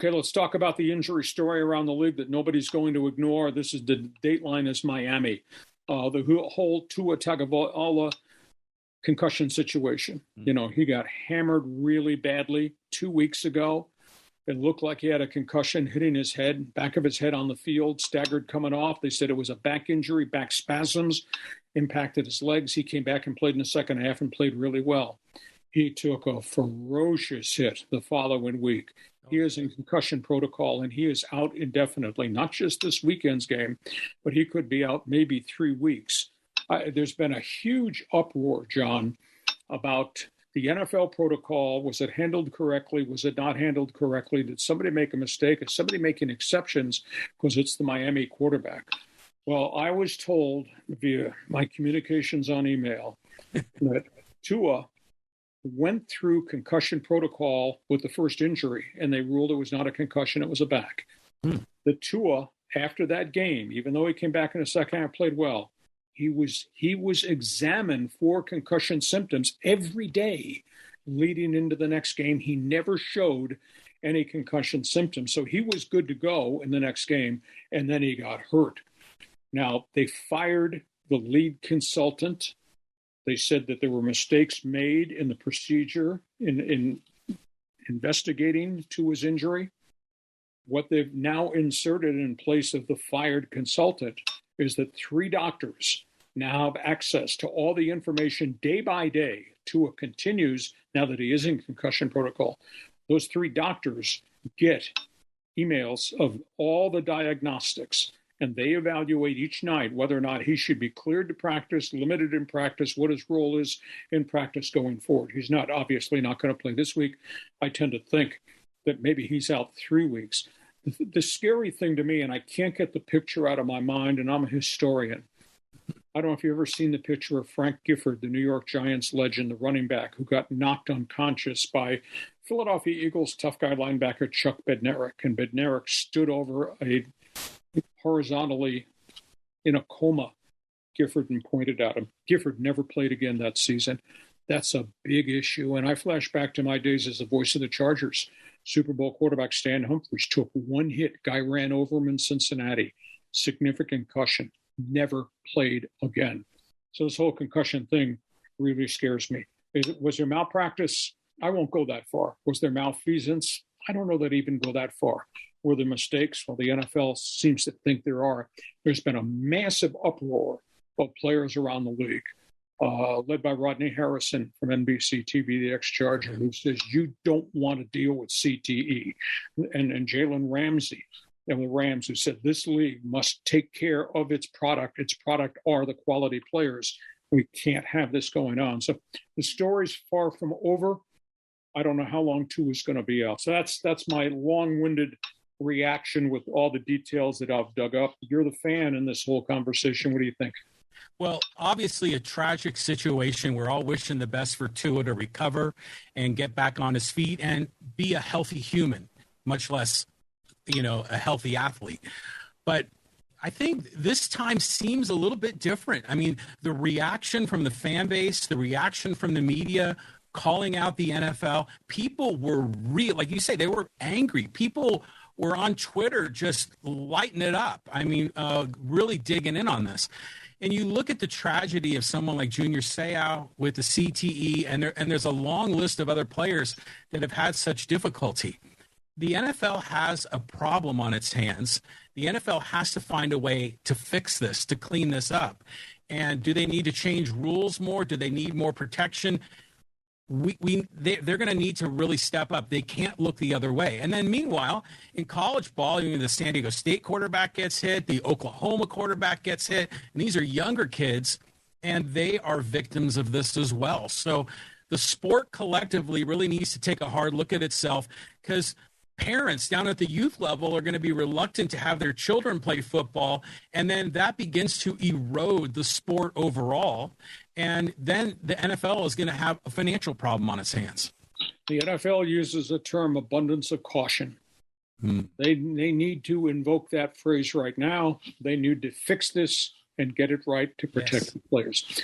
Okay, let's talk about the injury story around the league that nobody's going to ignore. This is the dateline is Miami. The whole Tua Tagovailoa concussion situation. You know, he got hammered really badly 2 weeks ago. It looked like he had a concussion hitting his head, back of his head on the field, staggered coming off. They said it was a back injury, back spasms, impacted his legs. He came back and played in the second half and played really well. He took a ferocious hit the following week. He is in concussion protocol, and he is out indefinitely, not just this weekend's game, but he could be out maybe 3 weeks. There's been a huge uproar, John, about the NFL protocol. Was it handled correctly? Was it not handled correctly? Did somebody make a mistake? Is somebody making exceptions because it's the Miami quarterback? Well, I was told via my communications on email that Tua went through concussion protocol with the first injury, and they ruled it was not a concussion, it was a back. The Tua, after that game, even though he came back in the second half, played well, he was examined for concussion symptoms every day leading into the next game. He never showed any concussion symptoms, so he was good to go in the next game, and then he got hurt. Now, they fired the lead consultant. They said that there were mistakes made in the procedure in investigating to his injury. What they've now inserted in place of the fired consultant is that 3 doctors now have access to all the information day by day. Tua continues, now that he is in concussion protocol, those 3 doctors get emails of all the diagnostics, and they evaluate each night whether or not he should be cleared to practice, limited in practice, what his role is in practice going forward. He's not obviously not going to play this week. I tend to think that maybe he's out 3 weeks. The scary thing to me, and I can't get the picture out of my mind, and I'm a historian. I don't know if you've ever seen the picture of Frank Gifford, the New York Giants legend, the running back who got knocked unconscious by Philadelphia Eagles tough guy linebacker Chuck Bednarik. And Bednarik stood over a horizontally in a coma, Gifford, and pointed at him. Gifford never played again that season. That's a big issue. And I flash back to my days as the voice of the Chargers. Super Bowl quarterback Stan Humphries took 1 hit. Guy ran over him in Cincinnati. Significant concussion. Never played again. So this whole concussion thing really scares me. Was there malpractice? I won't go that far. Was there malfeasance? I don't know that even go that far. Were there mistakes? Well, the NFL seems to think there are. There's been a massive uproar of players around the league, led by Rodney Harrison from NBC TV, the ex-Charger, who says you don't want to deal with CTE. And Jalen Ramsey and the Rams, who said this league must take care of its product. Its product are the quality players. We can't have this going on. So the story's far from over. I don't know how long Tua is going to be out. So that's my long-winded reaction with all the details that I've dug up. You're the fan in this whole conversation. What do you think? Well, obviously a tragic situation. We're all wishing the best for Tua to recover and get back on his feet and be a healthy human, much less, a healthy athlete. But I think this time seems a little bit different. I mean, the reaction from the fan base, the reaction from the media, calling out the NFL, people were real. Like you say, they were angry. People were on Twitter just lighting it up. I mean, really digging in on this. And you look at the tragedy of someone like Junior Seau with the CTE, and there's a long list of other players that have had such difficulty. The NFL has a problem on its hands. The NFL has to find a way to fix this, to clean this up. And do they need to change rules more? Do they need more protection? They're going to need to really step up. They can't look the other way. And then meanwhile, in college ball, the San Diego State quarterback gets hit, the Oklahoma quarterback gets hit, and these are younger kids, and they are victims of this as well. So the sport collectively really needs to take a hard look at itself, because parents down at the youth level are going to be reluctant to have their children play football, and then that begins to erode the sport overall. And then the NFL is going to have a financial problem on its hands. The NFL uses the term abundance of caution. They need to invoke that phrase right now. They need to fix this and get it right to protect the players.